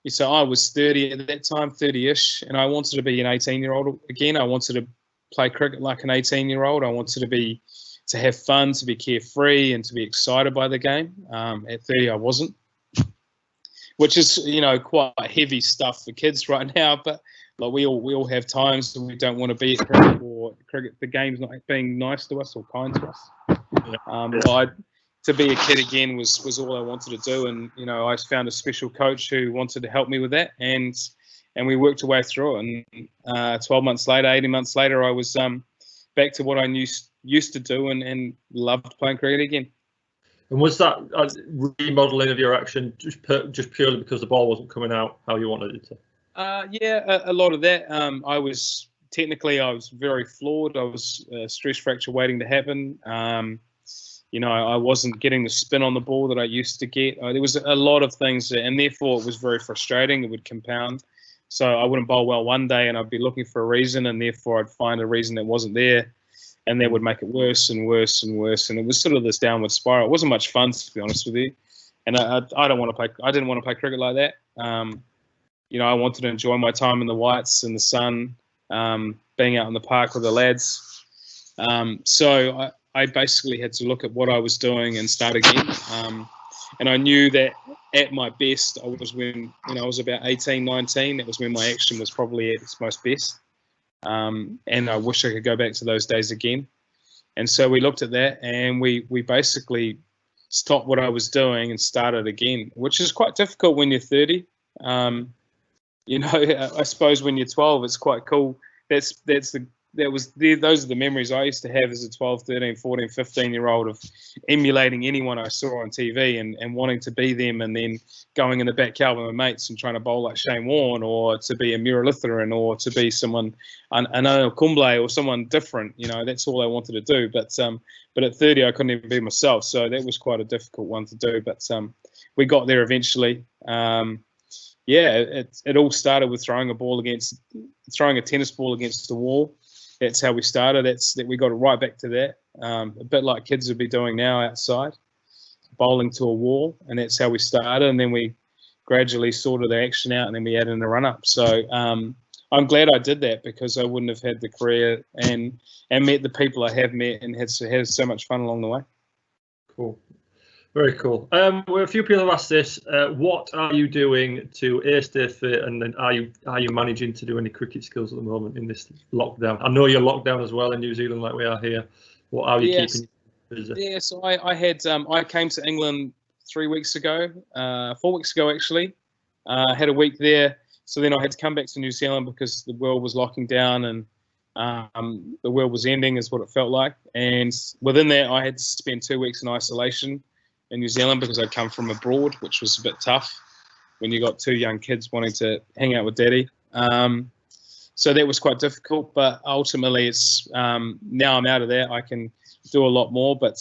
So I was 30 at that time, 30-ish, and I wanted to be an 18-year-old again. I wanted to play cricket like an 18-year-old. I wanted to have fun, to be carefree, and to be excited by the game. At 30, I wasn't, which is quite heavy stuff for kids right now. But like we all have times when we don't want to be at cricket, or the game's not being nice to us or kind to us. To be a kid again was all I wanted to do, and I found a special coach who wanted to help me with that, and we worked our way through it. And 12 months later, 18 months later, I was back to what I used to do, and loved playing cricket again. And was that remodeling of your action just purely because the ball wasn't coming out how you wanted it to? A lot of that. I was very flawed. I was stress fracture waiting to happen. I wasn't getting the spin on the ball that I used to get. There was a lot of things, and therefore it was very frustrating. It would compound. So I wouldn't bowl well one day, and I'd be looking for a reason, and therefore I'd find a reason that wasn't there. and that would make it worse and worse and worse. And it was sort of this downward spiral. It wasn't much fun, to be honest with you. And I don't want to play. I didn't want to play cricket like that. I wanted to enjoy my time in the whites and the sun, being out in the park with the lads. So I basically had to look at what I was doing and start again. And I knew that at my best, I was when I was about 18, 19. That was when my action was probably at its most best. And I wish I could go back to those days again. And so we looked at that, and we basically stopped what I was doing and started again, which is quite difficult when you're 30. I suppose when you're 12, it's quite cool. Those are the memories I used to have as a 12, 13, 14, 15-year-old of emulating anyone I saw on TV and wanting to be them, and then going in the backyard with my mates and trying to bowl like Shane Warne, or to be a Muralitharan, or to be someone, an Kumble, or someone different. That's all I wanted to do. But at 30, I couldn't even be myself. So that was quite a difficult one to do. But we got there eventually. It all started with throwing a tennis ball against the wall. That's how we started. That we got it right back to that. A bit like kids would be doing now outside, bowling to a wall, and that's how we started. And then we gradually sorted the action out, and then we added in a run-up. So I'm glad I did that, because I wouldn't have had the career and met the people I have met, and had so much fun along the way. Cool. Very cool. Well, a few people have asked this. What are you doing to stay fit, and then are you managing to do any cricket skills at the moment in this lockdown? I know you're locked down as well in New Zealand, like we are here. What are you keeping you busy? Yeah, so I came to England 4 weeks ago actually. Had a week there, so then I had to come back to New Zealand because the world was locking down, and the world was ending, is what it felt like. And within that, I had to spend 2 weeks in isolation in New Zealand, because I'd come from abroad, which was a bit tough when you got two young kids wanting to hang out with daddy. So that was quite difficult, but ultimately it's now I'm out of there, I can do a lot more. But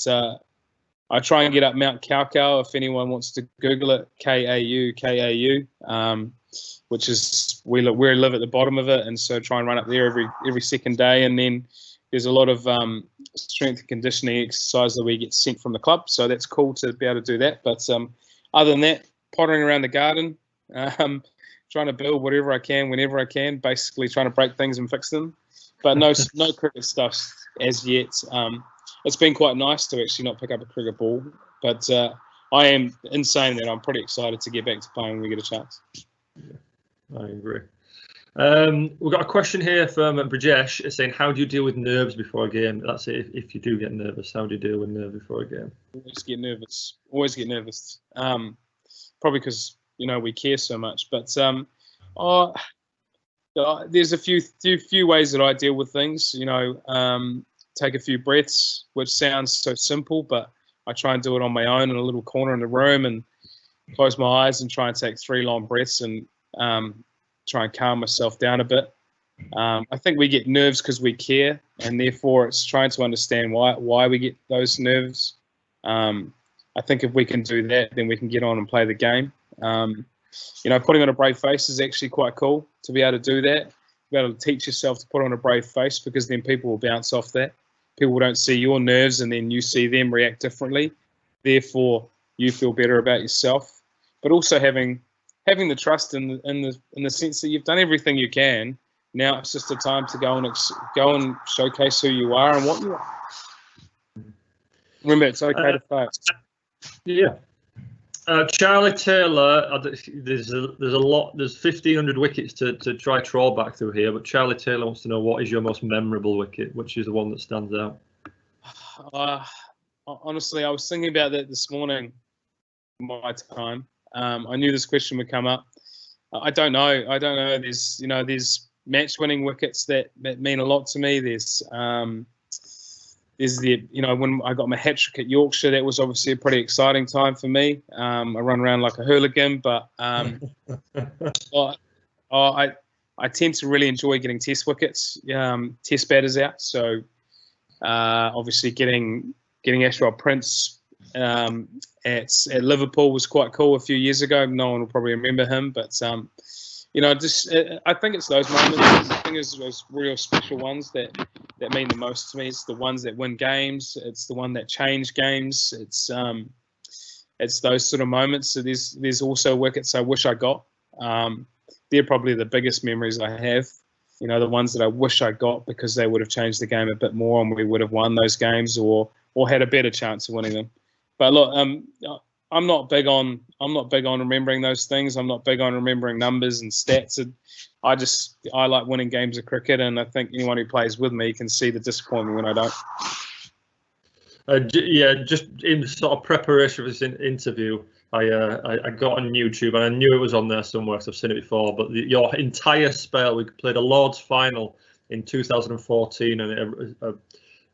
I try and get up Mount Kaukau, if anyone wants to Google it, Kaukau, which is we live at the bottom of it, and so try and run up there every second day. And then there's a lot of strength and conditioning exercise that we get sent from the club, so that's cool to be able to do that. But other than that, pottering around the garden, trying to build whatever I can, whenever I can, basically trying to break things and fix them. But no cricket stuff as yet. It's been quite nice to actually not pick up a cricket ball, but I am insane that I'm pretty excited to get back to playing when we get a chance. Yeah, I agree. We've got a question here from Brajesh saying, how do you deal with nerves before a game? That's it. If you do get nervous, how do you deal with nerves before a game? Always get nervous. Probably because we care so much. But there's a few ways that I deal with things. Take a few breaths, which sounds so simple, but I try and do it on my own in a little corner in the room, and close my eyes and try and take 3 long breaths, and try and calm myself down a bit. I think we get nerves because we care, and therefore it's trying to understand why we get those nerves. I think if we can do that, then we can get on and play the game. Putting on a brave face is actually quite cool to be able to do that. Be able to teach yourself to put on a brave face, because then people will bounce off that. People don't see your nerves, and then you see them react differently. Therefore, you feel better about yourself. But also having the trust in the sense that you've done everything you can. Now it's just a time to go and showcase who you are and what you are. Remember, it's okay to fail. Yeah. Charlie Taylor, there's a lot. There's 1,500 wickets to try trawl back through here, but Charlie Taylor wants to know, what is your most memorable wicket? Which is the one that stands out? Honestly, I was thinking about that this morning. My time. I knew this question would come up. I don't know. There's match-winning wickets that mean a lot to me. There's when I got my hat-trick at Yorkshire, that was obviously a pretty exciting time for me. I run around like a hooligan, but I tend to really enjoy getting test wickets, test batters out. So obviously getting Ashraf Prince at Liverpool was quite cool a few years ago. No one will probably remember him, but I think it's those moments. I think it's those real special ones that that mean the most to me. It's the ones that win games. It's the one that change games. It's those sort of moments. So there's also wickets I wish I got. They're probably the biggest memories I have. You know, the ones that I wish I got because they would have changed the game a bit more and we would have won those games or had a better chance of winning them. But look, I'm not big on remembering those things. I'm not big on remembering numbers and stats. I like winning games of cricket, and I think anyone who plays with me can see the disappointment when I don't. Yeah, just in sort of preparation for this interview, I got on YouTube and I knew it was on there somewhere because I've seen it before. But your entire spell, we played a Lord's final in 2014 and a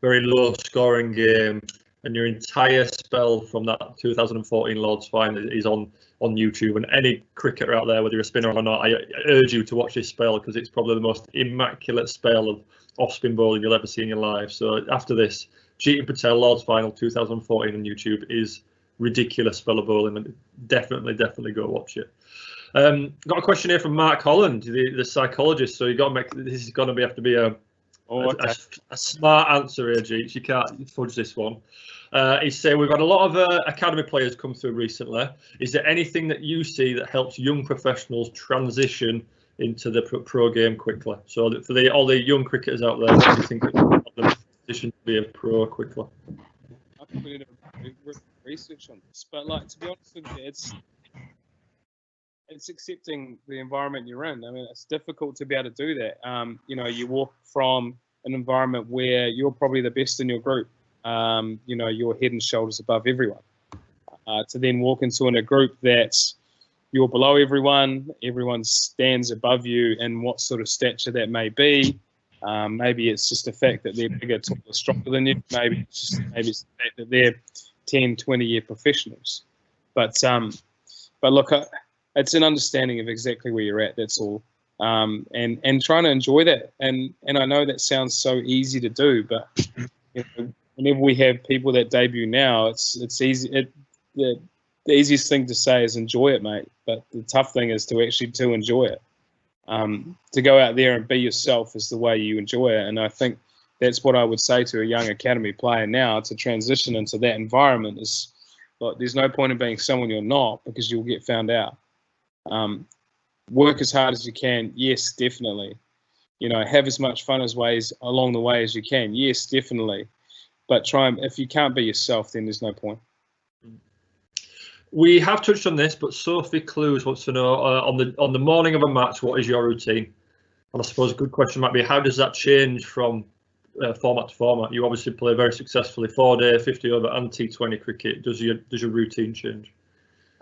very low-scoring game. And your entire spell from that 2014 Lord's final is on YouTube. And any cricketer out there, whether you're a spinner or not, I urge you to watch this spell because it's probably the most immaculate spell of off-spin bowling you'll ever see in your life. So after this, Jeetan Patel Lord's final 2014 on YouTube is ridiculous spell of bowling, and definitely go watch it. Got a question here from Mark Holland, the psychologist. So you got to make this is going to have to be a smart answer here, Jeets. You can't fudge this one. He's saying we've had a lot of academy players come through recently. Is there anything that you see that helps young professionals transition into the pro game quickly? So for all the young cricketers out there, what do you think help them transition to be a pro quickly? I think we need to research on this, but like to be honest with you, it's accepting the environment you're in. I mean, it's difficult to be able to do that. You know, you walk from an environment where you're probably the best in your group. You know, you're head and shoulders above everyone. To then walk into a group that's you're below everyone, everyone stands above you, and what sort of stature that may be. Maybe it's just the fact that they're bigger, taller, stronger than you. Maybe it's the fact that they're 10, 20-year professionals. But look, it's an understanding of exactly where you're at. That's all, and trying to enjoy that. And I know that sounds so easy to do, but you know, whenever we have people that debut now, it's easy. The easiest thing to say is enjoy it, mate. But the tough thing is to actually enjoy it. To go out there and be yourself is the way you enjoy it. And I think that's what I would say to a young academy player now to transition into that environment is, look, there's no point in being someone you're not because you'll get found out. Work as hard as you can. Yes, definitely. You know, have as much fun along the way as you can. Yes, definitely. But if you can't be yourself, then there's no point. We have touched on this, but Sophie Clues wants to know on the morning of a match, what is your routine? And I suppose a good question might be, how does that change from format to format? You obviously play very successfully 4-day, 50 over, and T20 cricket. Does your routine change?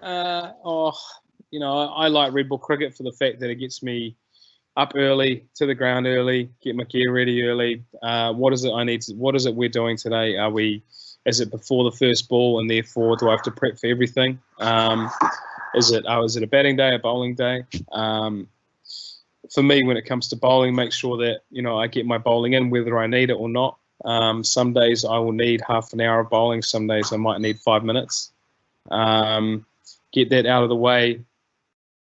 You know, I like red ball cricket for the fact that it gets me up early, to the ground early, get my gear ready early. What is it we're doing today? Is it before the first ball, and therefore do I have to prep for everything? Is it a batting day, a bowling day? For me, when it comes to bowling, make sure that, you know, I get my bowling in whether I need it or not. Some days I will need half an hour of bowling. Some days I might need 5 minutes. Get that out of the way,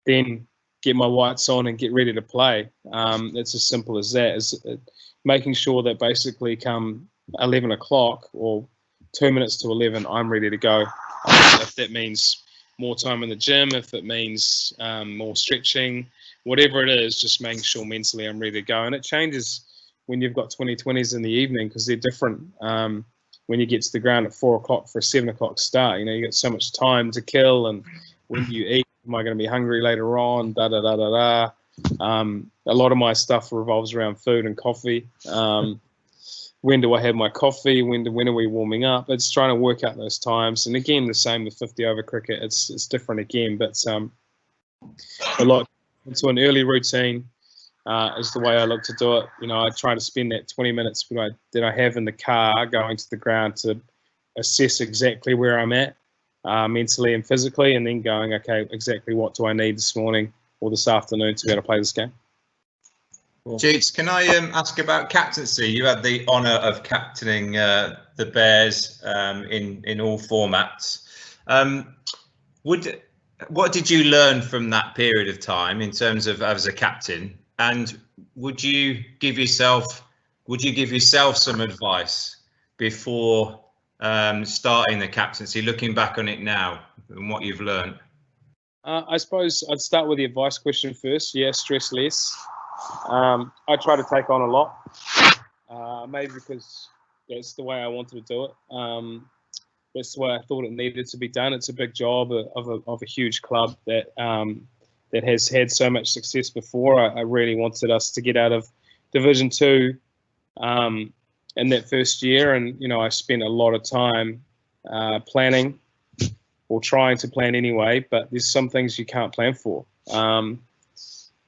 then get my whites on and get ready to play. It's as simple as that. Is making sure that basically come 11 o'clock or 2 minutes to 11, I'm ready to go. If that means more time in the gym, if it means more stretching, whatever it is, just making sure mentally I'm ready to go. And it changes when you've got 2020s in the evening because they're different. When you get to the ground at 4 o'clock for a 7 o'clock start, you know, you got so much time to kill. And when you eat, am I going to be hungry later on? A lot of my stuff revolves around food and coffee. When do I have my coffee? When are we warming up? It's trying to work out those times. And again, the same with 50 over cricket. It's different again, but a lot into an early routine is the way I look to do it. You know, I try to spend that 20 minutes that I have in the car going to the ground to assess exactly where I'm at mentally and physically, and then going, okay, exactly what do I need this morning or this afternoon to be able to play this game. Jeets, can I ask about captaincy? You had the honour of captaining the Bears in all formats. What did you learn from that period of time in terms of as a captain? And would you give yourself would you give yourself some advice before starting the captaincy, looking back on it now and what you've learned? I suppose I'd start with the advice question first. Yeah, stress less. I try to take on a lot, maybe because that's the way I wanted to do it. That's the way I thought it needed to be done. It's a big job of a huge club that has had so much success before. I really wanted us to get out of Division 2 in that first year, and I spent a lot of time planning, or trying to plan anyway. But there's some things you can't plan for.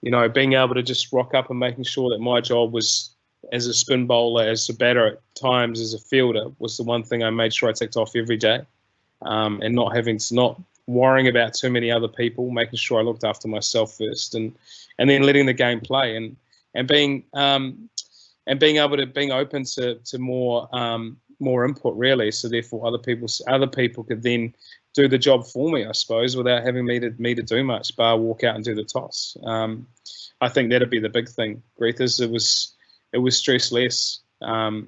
Being able to just rock up and making sure that my job was, as a spin bowler, as a batter at times, as a fielder, was the one thing I made sure I ticked off every day, and not worrying about too many other people, making sure I looked after myself first, and then letting the game play, and being open to more input, really. So therefore, other people could then do the job for me, I suppose, without having me to do much, bar walk out and do the toss. I think that'd be the big thing, Greta. It was stress less. I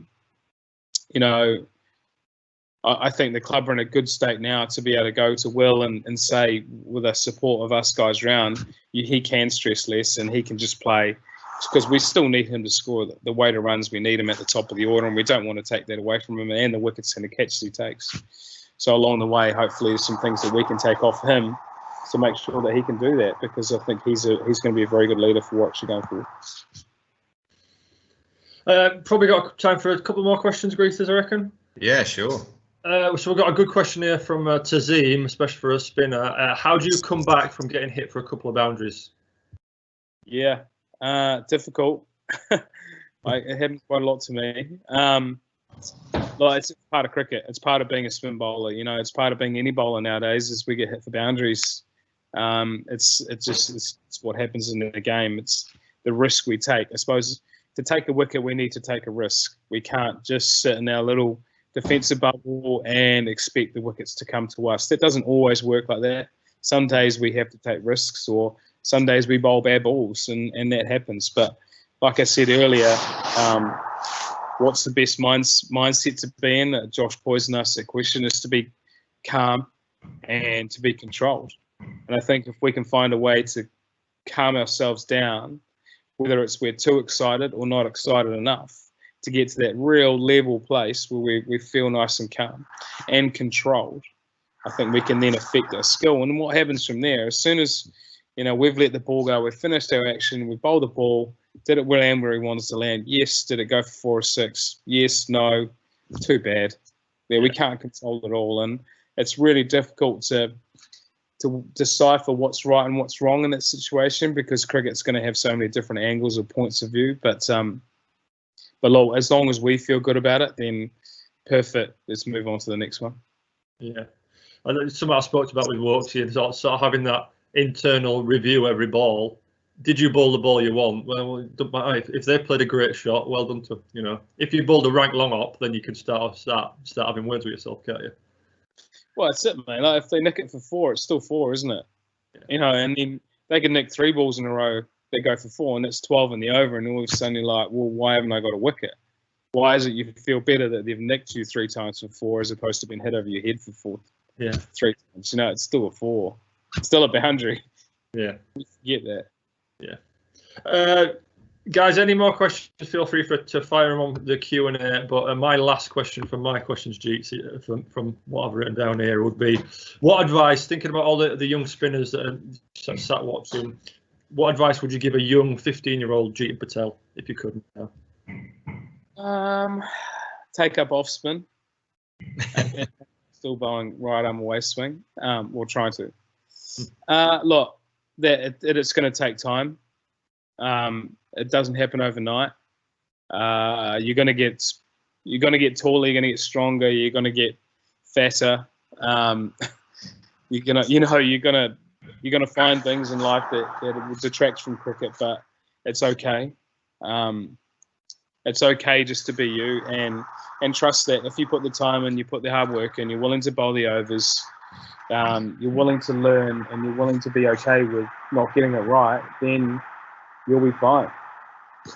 think the club are in a good state now to be able to go to Will and say, with the support of us guys around, he can stress less and he can just play, because we still need him to score the weight of runs we need him at the top of the order, and we don't want to take that away from him and the wickets and the catches he takes. So along the way, hopefully there's some things that we can take off him to make sure that he can do that, because I think he's going to be a very good leader for Warwickshire going forward. Probably got time for a couple more questions, Greasers, I reckon. Yeah, sure. So we've got a good question here from Tazim, especially for a spinner. How do you come back from getting hit for a couple of boundaries? Yeah, difficult. It happens quite a lot to me. It's part of cricket. It's part of being a spin bowler. It's part of being any bowler nowadays. As we get hit for boundaries, it's what happens in the game. It's the risk we take. I suppose to take a wicket, we need to take a risk. We can't just sit in our little defensive bubble and expect the wickets to come to us. That doesn't always work like that. Some days we have to take risks, or some days we bowl bad balls, and that happens. But like I said earlier, what's the best mindset to be in? Josh poisoned us that question, is to be calm and to be controlled. And I think if we can find a way to calm ourselves down, whether it's we're too excited or not excited enough, to get to that real level place where we feel nice and calm and controlled, I think we can then affect our skill. And what happens from there, as soon as we've let the ball go, we've finished our action, we bowled the ball, did it land where he wanted to land? Yes. Did it go for 4 or 6? Yes. No. Too bad. Yeah, we can't control it all, and it's really difficult to decipher what's right and what's wrong in that situation, because cricket's going to have so many different angles or points of view. But as long as we feel good about it, then perfect. Let's move on to the next one. Yeah, something I spoke about with Warwickshire, sort of having that internal review every ball. Did you bowl the ball you want? Well, it doesn't matter. If they played a great shot, well done to them. If you bowled a rank long up, then you can start having words with yourself, can't you? Well, that's it, mate. Like, if they nick it for 4, it's still 4, isn't it? Yeah. And then they can nick 3 balls in a row. They go for 4, and it's 12 in the over, and all of a sudden you're like, well, why haven't I got a wicket? Why is it you feel better that they've nicked you 3 times for 4 as opposed to being hit over your head for 4? Yeah, 3 times. It's still a 4. It's still a boundary. Yeah, get that. Yeah. Guys, any more questions? Feel free to fire them on the Q&A. But my last question from my questions, Jeet, from what I've written down here, would be: what advice, thinking about all the young spinners that are sat watching, what advice would you give a young 15-year-old Jeetan Patel, if you could? Take up off spin. Still bowling right arm away swing. Or trying to. Look, it's going to take time. It doesn't happen overnight. You're going to get taller. You're going to get stronger. You're going to get fatter. You're going to find things in life that will detract from cricket, but it's okay. It's okay just to be you, and trust that if you put the time in, you put the hard work in, you're willing to bowl the overs, you're willing to learn, and you're willing to be okay with not getting it right, then you'll be fine.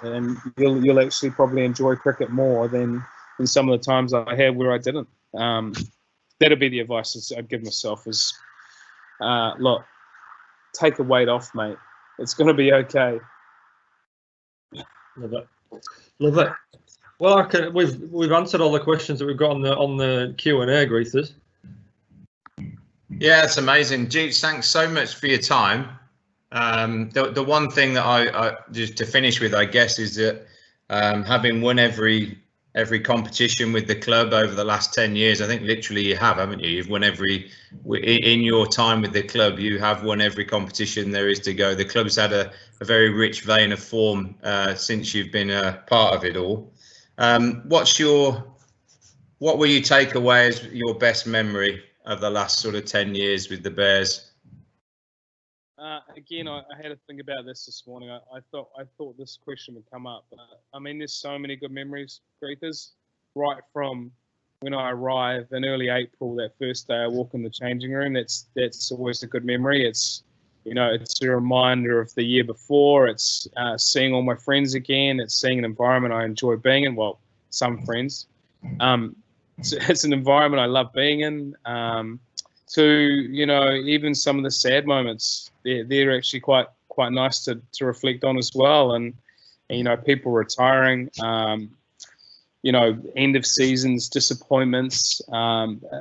and you'll actually probably enjoy cricket more than some of the times I had where I didn't. That'd be the advice I'd give myself is, look, take the weight off, mate. It's going to be okay. Love it. Love it. Well, we've answered all the questions that we've got on the Q&A, Greethers. Yeah, it's amazing. Jeets, thanks so much for your time. The one thing that I just to finish with, I guess, is that having won every competition with the club over the last 10 years, I think literally you have, haven't you? You've won in your time with the club, you have won every competition there is to go. The club's had a very rich vein of form since you've been a part of it all. What will you take away as your best memory of the last sort of 10 years with the Bears? Again, I had to think about this morning. I thought this question would come up. I mean, there's so many good memories, Greethers, right from when I arrive in early April, that first day I walk in the changing room. That's always a good memory. It's, it's a reminder of the year before. It's seeing all my friends again. It's seeing an environment I enjoy being in. Well, some friends. It's an environment I love being in. To even some of the sad moments, they're actually quite nice to reflect on as well. And people retiring, end of seasons, disappointments.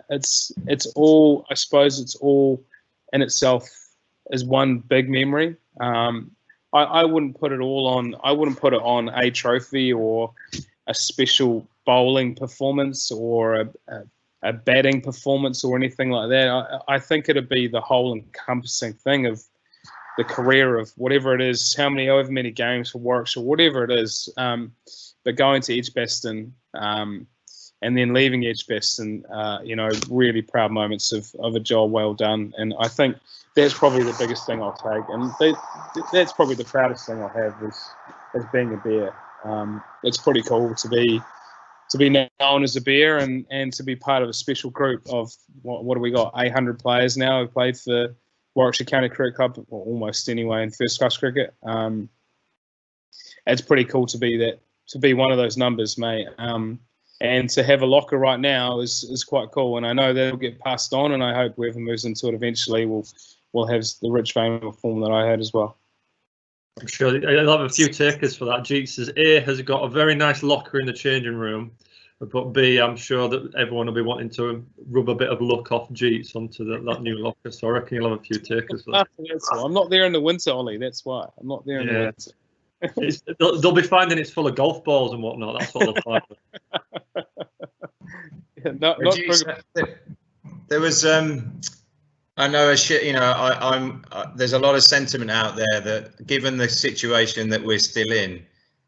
It's all, I suppose, it's all in itself as one big memory. I wouldn't put it all on. I wouldn't put it on a trophy or a special bowling performance or a batting performance or anything like that. I think it'd be the whole encompassing thing of the career of whatever it is, however many games for Warwickshire, whatever it is. But going to Edgbaston and then leaving Edgbaston, really proud moments of a job well done. And I think that's probably the biggest thing I'll take. And that's probably the proudest thing I'll have is being a Bear. It's pretty cool to be known as a Bear and to be part of a special group of what do we got, 800 players now who played for Warwickshire County Cricket Club, well, almost anyway, in first class cricket. It's pretty cool to be one of those numbers, mate. And to have a locker right now is quite cool. And I know that'll get passed on, and I hope whoever moves into it eventually will have the rich fame of form that I had as well. I'm sure I'll have a few takers for that. Jeets says A has got a very nice locker in the changing room, but B, I'm sure that everyone will be wanting to rub a bit of luck off Jeets onto that new locker. So I reckon you'll have a few takers for that. I'm not there in the winter, Ollie. That's why I'm not there in the winter. They'll be finding it's full of golf balls and whatnot. That's what they'll find. There was I know there's a lot of sentiment out there that, given the situation that we're still in,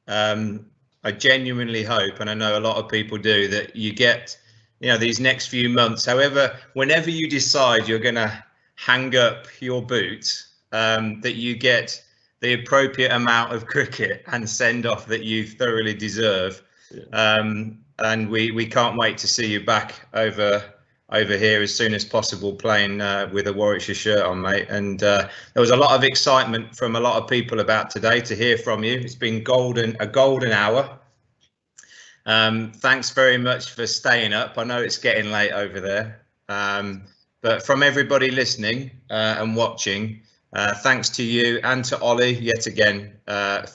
I genuinely hope, and I know a lot of people do, that you get, these next few months, whenever you decide you're going to hang up your boots, that you get the appropriate amount of cricket and send off that you thoroughly deserve. Yeah. And we can't wait to see you back over here as soon as possible, playing with a Warwickshire shirt on, mate. And there was a lot of excitement from a lot of people about today to hear from you. It's been a golden hour. Thanks very much for staying up. I know it's getting late over there, but from everybody listening and watching, thanks to you and to Ollie yet again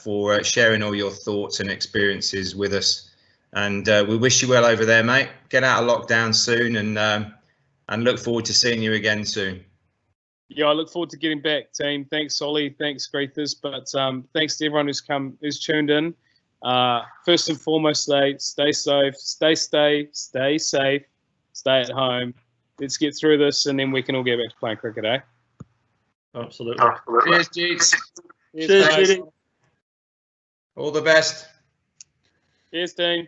for sharing all your thoughts and experiences with us. And we wish you well over there, mate. Get out of lockdown soon, and look forward to seeing you again soon. Yeah, I look forward to getting back, team. Thanks, Ollie. Thanks, Greethers. But thanks to everyone who's tuned in. First and foremost, stay safe, stay safe, stay at home. Let's get through this, and then we can all get back to playing cricket, eh? Absolutely. Cheers, Jeets. Cheers, Jeets. All the best. Cheers, team.